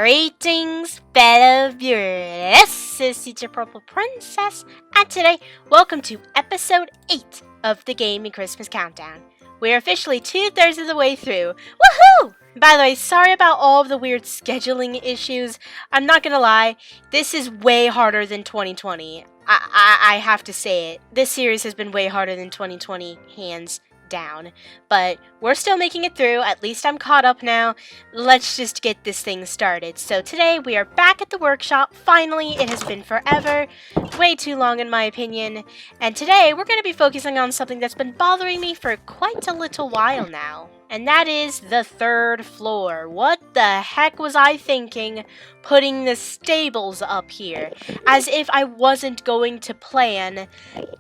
Greetings, fellow viewers. This is CJPurplePrincess, and today, welcome to episode 8 of the Gaming Christmas Countdown. We're officially 2/3 of the way through. Woohoo! By the way, sorry about all of the weird scheduling issues. I'm not gonna lie, this is way harder than 2020. I have to say it. This series has been way harder than 2020, hands down, but we're still making it through. At least I'm caught up now. Let's just get this thing started. So today we are back at the workshop. Finally, it has been forever, way too long in my opinion, and today we're going to be focusing on something that's been bothering me for quite a little while now, and that is the 3rd floor. What the heck was I thinking putting the stables up here? As if I wasn't going to plan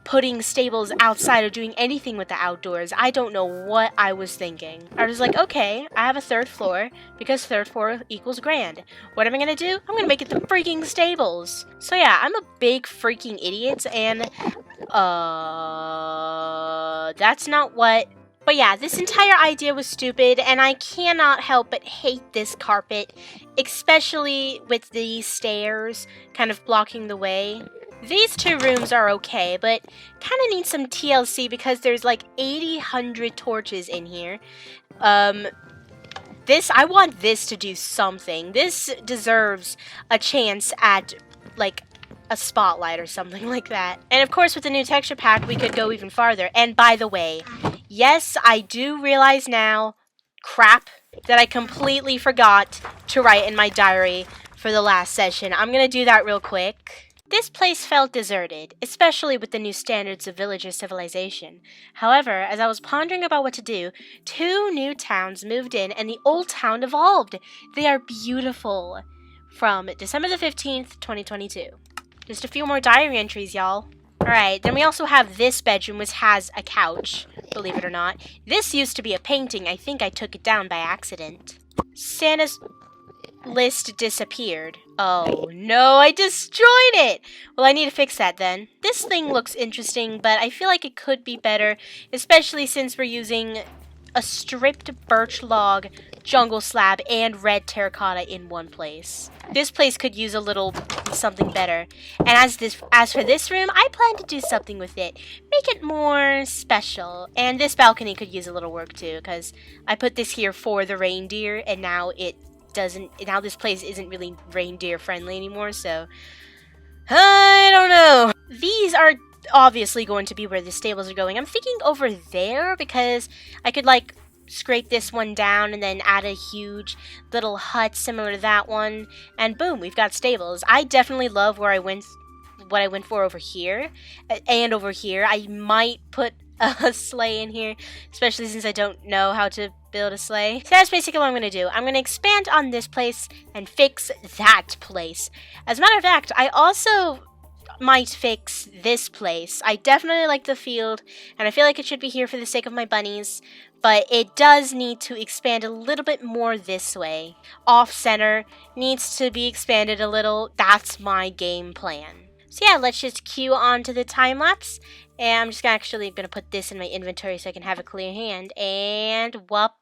putting stables outside or doing anything with the outdoors. I don't know what I was thinking. I was like, okay, I have a 3rd floor because 3rd floor equals grand. What am I gonna do? I'm gonna make it the freaking stables. So yeah, I'm a big freaking idiot, and that's not what. But yeah, this entire idea was stupid, and I cannot help but hate this carpet, especially with these stairs kind of blocking the way. These 2 rooms are okay, but kind of need some TLC because there's like 100 torches in here. I want this to do something. This deserves a chance at like a spotlight or something like that. And of course, with the new texture pack, we could go even farther. And by the way, yes, I do realize now, crap, that I completely forgot to write in my diary for the last session. I'm gonna do that real quick. This place felt deserted, especially with the new standards of villager civilization. However, as I was pondering about what to do, 2 new towns moved in and the old town evolved. They are beautiful. From December the 15th, 2022. Just a few more diary entries, y'all. Alright, then we also have this bedroom, which has a couch, believe it or not. This used to be a painting. I think I took it down by accident. Santa's list disappeared. Oh no, I destroyed it! Well, I need to fix that then. This thing looks interesting, but I feel like it could be better, especially since we're using a stripped birch log, jungle slab, and red terracotta in one place. This place could use a little something better. And as for this room, I plan to do something with it. Make it more special. And this balcony could use a little work too, because I put this here for the reindeer, and now now this place isn't really reindeer friendly anymore, so I don't know. These are obviously going to be where the stables are going. I'm thinking over there because I could like scrape this one down and then add a huge little hut similar to that one, and boom, we've got stables. I definitely love what I went for over here and over here. I might put a sleigh in here, especially since I don't know how to build a sleigh. So that's basically what I'm going to do. I'm going to expand on this place and fix that place. As a matter of fact, I also might fix this place. I definitely like the field, and I feel like it should be here for the sake of my bunnies, but it does need to expand a little bit more this way. Off-center needs to be expanded a little. That's my game plan. So yeah, let's just cue on to the time-lapse, and I'm just actually going to put this in my inventory so I can have a clear hand, and whoop.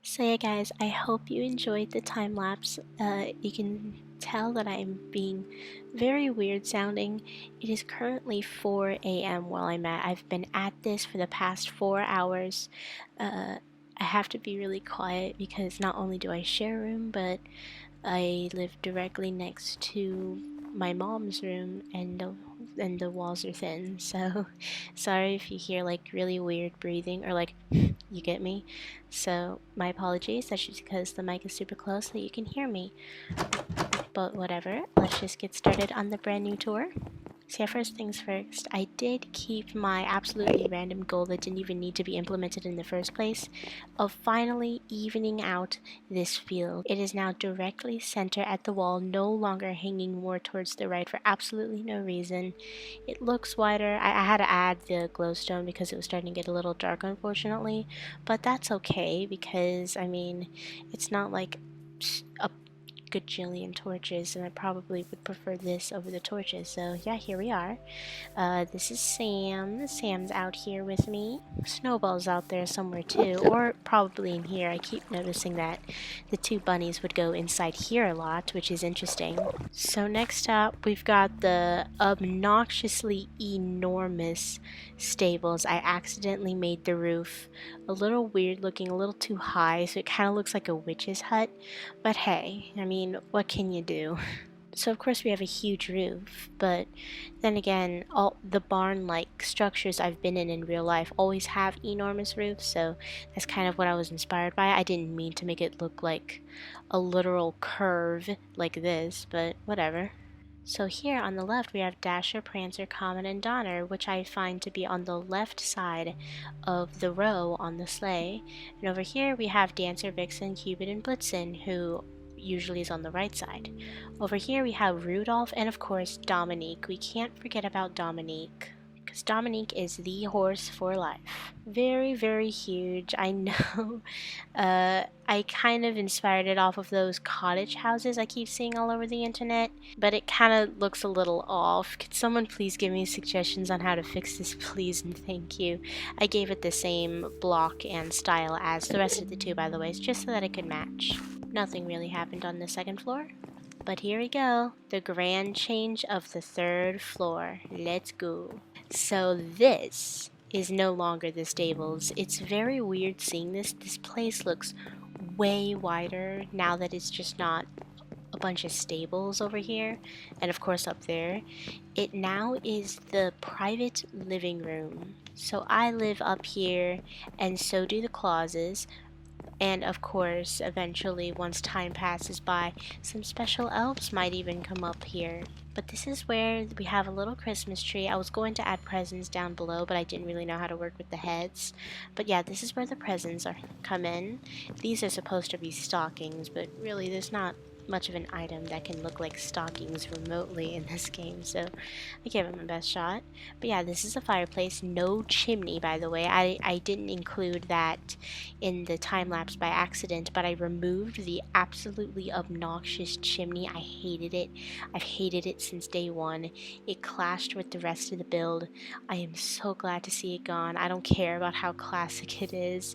So yeah guys, I hope you enjoyed the time lapse. You can tell that I'm being very weird sounding. It is currently 4 a.m. while I'm at. I've been at this for the past 4 hours. I have to be really quiet because not only do I share a room, but I live directly next to my mom's room, and the walls are thin. So sorry if you hear like really weird breathing or like you get me. So my apologies. That's just because the mic is super close so you can hear me. But whatever. Let's just get started on the brand new tour. So yeah, first things first, I did keep my absolutely random goal that didn't even need to be implemented in the first place of finally evening out this field. It is now directly center at the wall, no longer hanging more towards the right for absolutely no reason. It looks wider. I had to add the glowstone because it was starting to get a little dark, unfortunately, but that's okay because, I mean, it's not like a gajillion torches, and I probably would prefer this over the torches. So yeah, here we are. This is Sam. Sam's out here with me. Snowball's out there somewhere too, or probably in here. I keep noticing that the two bunnies would go inside here a lot, which is interesting. So next up, we've got the obnoxiously enormous stables. I accidentally made the roof a little weird looking, a little too high, so it kind of looks like a witch's hut. But hey, I mean, what can you do? So of course we have a huge roof, but then again, all the barn-like structures I've been in real life always have enormous roofs, so that's kind of what I was inspired by. I didn't mean to make it look like a literal curve like this, but whatever. So here on the left we have Dasher, Prancer, Comet, and Donner, which I find to be on the left side of the row on the sleigh. And over here we have Dancer, Vixen, Cupid, and Blitzen, who usually is on the right side. Over here we have Rudolph and of course Dominique. We can't forget about Dominique, because Dominique is the horse for life. Very, very huge, I know. I kind of inspired it off of those cottage houses I keep seeing all over the internet, but it kind of looks a little off. Could someone please give me suggestions on how to fix this, please, and thank you. I gave it the same block and style as the rest of the two, by the way, just so that it could match. Nothing really happened on the second floor, but here we go. The grand change of the third floor. Let's go. So this is no longer the stables. It's very weird seeing this. This place looks way wider now that it's just not a bunch of stables over here, and of course up there. It now is the private living room. So I live up here, and so do the Clauses. And of course, eventually, once time passes by, some special elves might even come up here. But this is where we have a little Christmas tree. I was going to add presents down below, but I didn't really know how to work with the heads. But yeah, this is where the presents come in. These are supposed to be stockings, but really there's not much of an item that can look like stockings remotely in this game, so I gave it my best shot. But yeah, this is a fireplace, no chimney, by the way. I didn't include that in the time lapse by accident, but I removed the absolutely obnoxious chimney. I hated it. I've hated it since day one. It clashed with the rest of the build. I am so glad to see it gone. I don't care about how classic it is.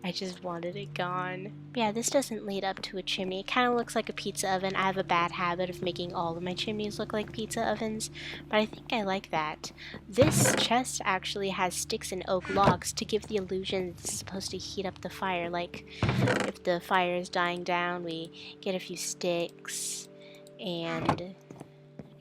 I just wanted it gone. But yeah, this doesn't lead up to a chimney. It kind of looks like a pizza oven. I have a bad habit of making all of my chimneys look like pizza ovens, but I think I like that. This chest actually has sticks and oak logs to give the illusion that this is supposed to heat up the fire. Like, if the fire is dying down, we get a few sticks and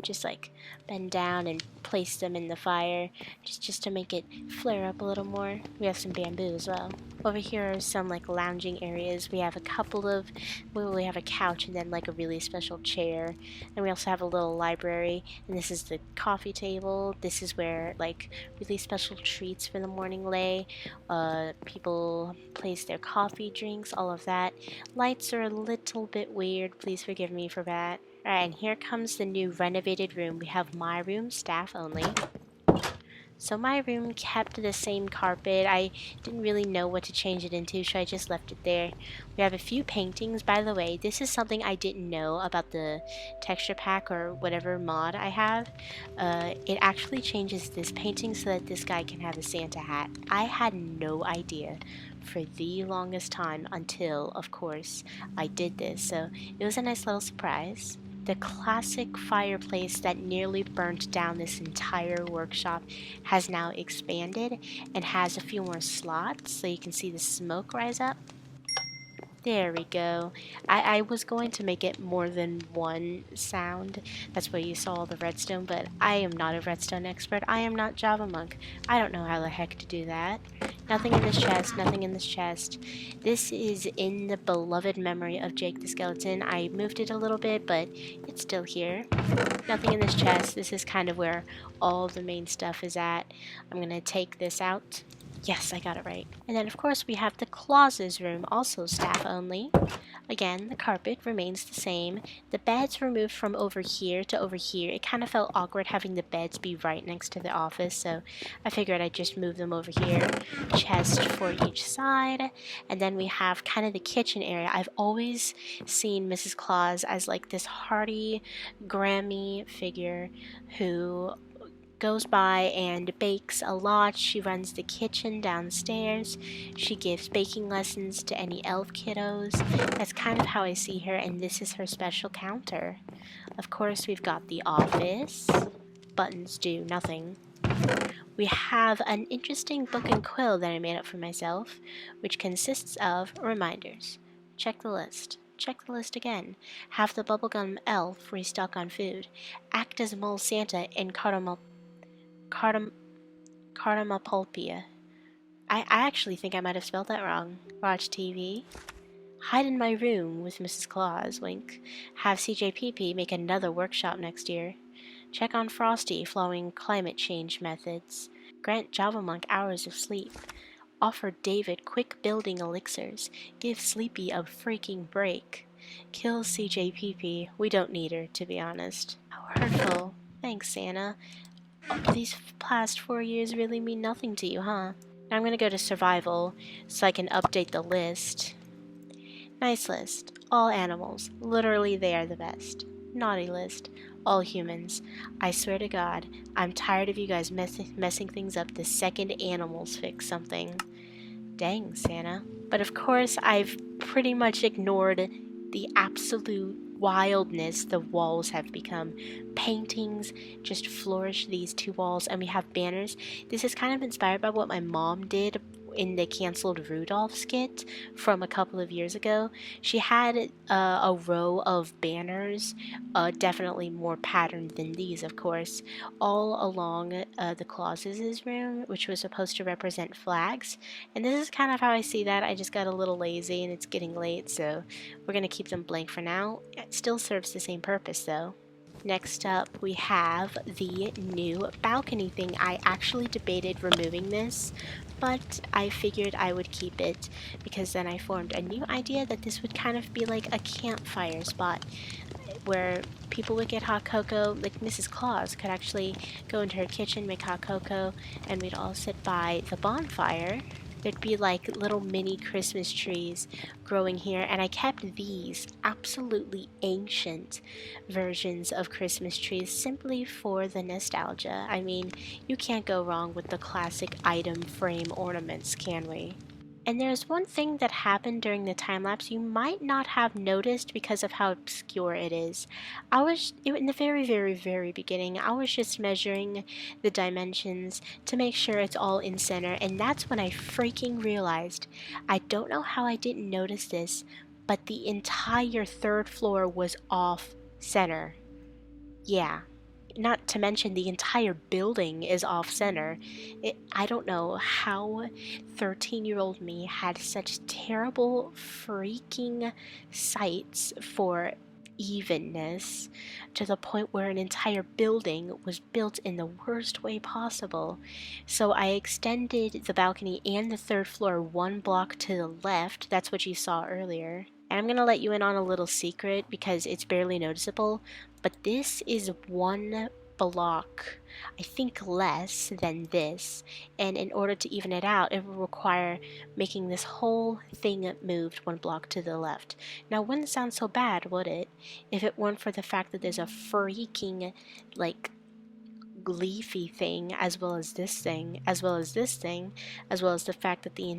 just like bend down and place them in the fire just to make it flare up a little more. We have some bamboo as well. Over here are some like lounging areas. We have a couple of, we have a couch and then like a really special chair, and we also have a little library, and this is the coffee table. This is where like really special treats for the morning lay. People place their coffee, drinks, all of that. Lights are a little bit weird, please forgive me for that. Alright, and here comes the new renovated room. We have my room, staff only. So my room kept the same carpet. I didn't really know what to change it into, so I just left it there. We have a few paintings. By the way, this is something I didn't know about the texture pack or whatever mod I have. It actually changes this painting so that this guy can have a Santa hat. I had no idea. for the longest time until, of course, I did this. So it was a nice little surprise. The classic fireplace that nearly burnt down this entire workshop has now expanded and has a few more slots so you can see the smoke rise up. There we go. I was going to make it more than one sound. That's why you saw all the redstone, but I am not a redstone expert. I am not Javamonk. I don't know how the heck to do that. Nothing in this chest, nothing in this chest. This is in the beloved memory of Jake the Skeleton. I moved it a little bit, but it's still here. Nothing in this chest. This is kind of where all the main stuff is at. I'm going to take this out. Yes, I got it right. And then, of course, we have the Claus's room, also staff only. Again, the carpet remains the same. The beds were moved from over here to over here. It kind of felt awkward having the beds be right next to the office, so I figured I'd just move them over here. Chest for each side. And then we have kind of the kitchen area. I've always seen Mrs. Claus as like this hearty Grammy figure who goes by and bakes a lot. She runs the kitchen downstairs. She gives baking lessons to any elf kiddos. That's kind of how I see her, and this is her special counter. Of course, we've got the office. Buttons do nothing. We have an interesting book and quill that I made up for myself, which consists of reminders. Check the list. Check the list again. Have the bubblegum elf restock on food. Act as mole Santa in Cartamapulpia. I actually think I might have spelled that wrong. Watch TV. Hide in my room with Mrs. Claus, wink. Have CJPP make another workshop next year. Check on Frosty following climate change methods. Grant Javamonk hours of sleep. Offer David quick building elixirs. Give Sleepy a freaking break. Kill CJPP. We don't need her, to be honest. How hurtful. Thanks, Santa. These past 4 years really mean nothing to you, huh? Now I'm gonna go to survival so I can update the list. Nice list. All animals. Literally, they are the best. Naughty list. All humans. I swear to God, I'm tired of you guys messing things up the second animals fix something. Dang, Santa. But of course, I've pretty much ignored the absolute wildness the walls have become. Paintings just flourish these two walls, and we have banners. This is kind of inspired by what my mom did in the canceled Rudolph skit from a couple of years ago. She had a row of banners, definitely more patterned than these, of course, all along the Claus's room, which was supposed to represent flags. And this is kind of how I see that. I just got a little lazy and it's getting late, so we're going to keep them blank for now. It still serves the same purpose, though. Next up, we have the new balcony thing. I actually debated removing this, but I figured I would keep it because then I formed a new idea that this would kind of be like a campfire spot where people would get hot cocoa. Like Mrs. Claus could actually go into her kitchen, make hot cocoa, and we'd all sit by the bonfire. There'd be like little mini Christmas trees growing here, and I kept these absolutely ancient versions of Christmas trees simply for the nostalgia. I mean, you can't go wrong with the classic item frame ornaments, can we? And there's one thing that happened during the time lapse you might not have noticed because of how obscure it is. In the very, very, very beginning, I was just measuring the dimensions to make sure it's all in center, and that's when I freaking realized. I don't know how I didn't notice this, but the entire third floor was off center. Yeah. Not to mention the entire building is off center. I don't know how 13-year-old me had such terrible freaking sights for evenness to the point where an entire building was built in the worst way possible. So I extended the balcony and the third floor one block to the left. That's what you saw earlier. And I'm going to let you in on a little secret because it's barely noticeable, but this is one block, I think, less than this, and in order to even it out, it will require making this whole thing moved one block to the left. Now, wouldn't sound so bad, would it, if it weren't for the fact that there's a freaking, like, leafy thing, as well as this thing, as well as this thing, as well as the fact that the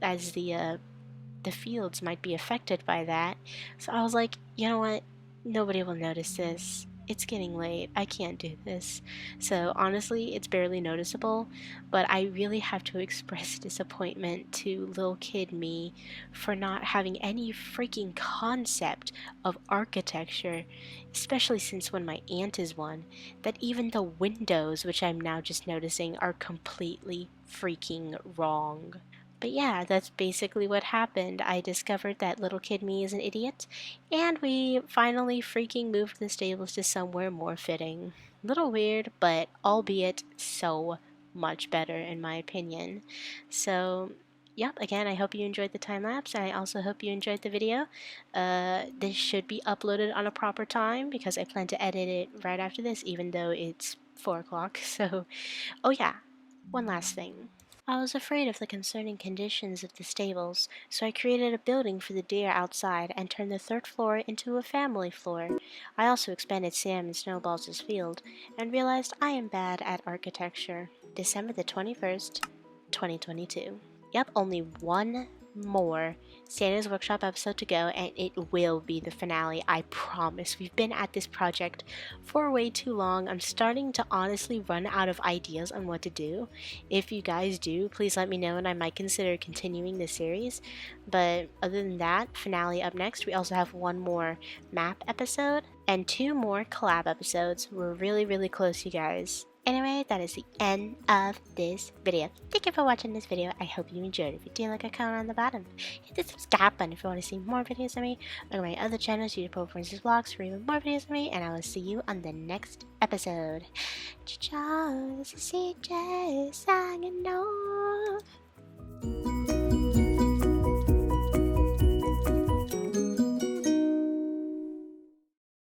as the fields might be affected by that. So I was like, you know what? Nobody will notice this. It's getting late. I can't do this. So honestly, it's barely noticeable, but I really have to express disappointment to little kid me for not having any freaking concept of architecture, especially since when my aunt is one, that even the windows, which I'm now just noticing, are completely freaking wrong. But yeah, that's basically what happened. I discovered that little kid me is an idiot, and we finally freaking moved the stables to somewhere more fitting. Little weird, but albeit so much better in my opinion. So, yep, again, I hope you enjoyed the time lapse, and I also hope you enjoyed the video. This should be uploaded on a proper time because I plan to edit it right after this, even though it's 4 o'clock. So, oh yeah, one last thing. I was afraid of the concerning conditions of the stables, so I created a building for the deer outside and turned the third floor into a family floor. I also expanded Sam and Snowball's field and realized I am bad at architecture. December the 21st, 2022. Yep, only one more Santa's Workshop episode to go, and it will be the finale, I promise. We've been at this project for way too long. I'm starting to honestly run out of ideas on what to do. If you guys do, please let me know and I might consider continuing the series. But other than that, finale up next. We also have one more map episode and 2 more collab episodes. We're really close, you guys. Anyway, that is the end of this video. Thank you for watching this video. I hope you enjoyed. If you did, like a comment on the bottom. Hit the subscribe button if you want to see more videos of me. Look at my other channel, CJPurplePrincess Vlogs, for even more videos of me. And I will see you on the next episode. Ciao, this is CJ signing off.